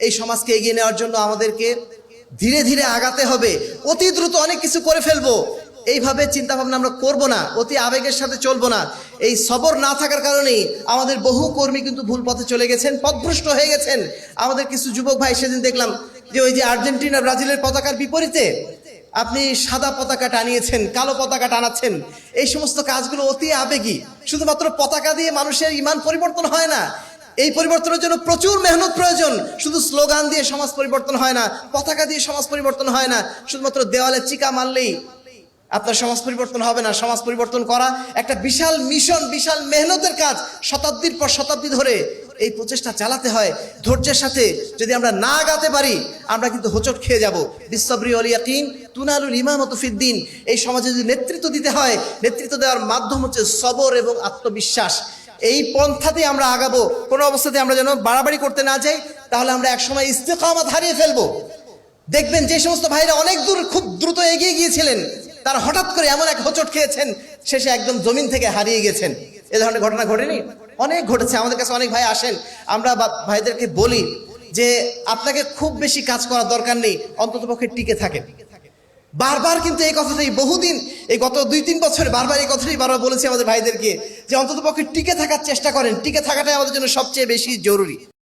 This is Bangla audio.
এই সমাজকে এগিয়ে নেওয়ার জন্য আমাদেরকে ধীরে ধীরে আগাতে হবে। অতি দ্রুত অনেক কিছু করে ফেলবো এইভাবে চিন্তা ভাবনা আমরা করব না, অতি আবেগের সাথে চলবো না। এই সবর না থাকার কারণেই আমাদের বহু কর্মী কিন্তু ভুল পথে চলে গেছেন, পথভ্রষ্ট হয়ে গেছেন। আমাদের কিছু যুবক ভাই সেদিন দেখলাম যে ওই যে আর্জেন্টিনা ব্রাজিলের পতাকার বিপরীতে আপনি সাদা পতাকা টানিয়েছেন, কালো পতাকা টানাচ্ছেন। এই সমস্ত কাজগুলো অতি আবেগী। শুধুমাত্র পতাকা দিয়ে মানুষের ঈমান পরিবর্তন হয় না, এই পরিবর্তনের জন্য প্রচুর মেহনত প্রয়োজন। শুধু স্লোগান দিয়ে সমাজ পরিবর্তন হয় না, পতাকা দিয়ে সমাজ পরিবর্তন হয় না, শুধুমাত্র দেওয়ালে চিকা মারলেই আপনার সমাজ পরিবর্তন হবে না। সমাজ পরিবর্তন করা একটা বিশাল মিশন, বিশাল মেহনতের কাজ। শতাব্দীর পর শতাব্দী ধরে এই প্রচেষ্টা চালাতে হয়। ধৈর্যের সাথে যদি আমরা না আগাতে পারি, আমরা কিন্তু হোঁচট খেয়ে যাব। বিসসবরি ওয়াল ইয়াকিন তুনালুল ইমামাতু ফিদ্দিন। এই সমাজে যদি নেতৃত্ব দিতে হয়, নেতৃত্ব দেওয়ার মাধ্যম হচ্ছে সবর এবং আত্মবিশ্বাস। এই পন্থাতে আমরা আগাবো। কোনো অবস্থাতে আমরা যেন বাড়াবাড়ি করতে না যাই, তাহলে আমরা একসময় ইস্তেকামাত হারিয়ে ফেলবো। দেখবেন যে সমস্ত ভাইরা অনেক দূর খুব দ্রুত এগিয়ে গিয়েছিলেন, তারা হঠাৎ করে এমন এক হোঁচট খেয়েছেন, শেষে একদম জমিন থেকে হারিয়ে গেছেন। এ ধরনের ঘটনা ঘটেনি? অনেক ঘটেছে। আমাদের কাছে অনেক ভাই আসেন, আমরা ভাইদেরকে বলি যে আপনাকে খুব বেশি কাজ করার দরকার নেই, অন্ততপক্ষে টিকে থাকেন। বারবার কিন্তু এই কথাটাই বহুদিন, এই গত 2-3 বছর বারবার এই কথাটাই বারবার বলেছি আমাদের ভাইদেরকে যে অন্ততপক্ষে টিকে থাকার চেষ্টা করেন। টিকে থাকাটাই আমাদের জন্য সবচেয়ে বেশি জরুরি।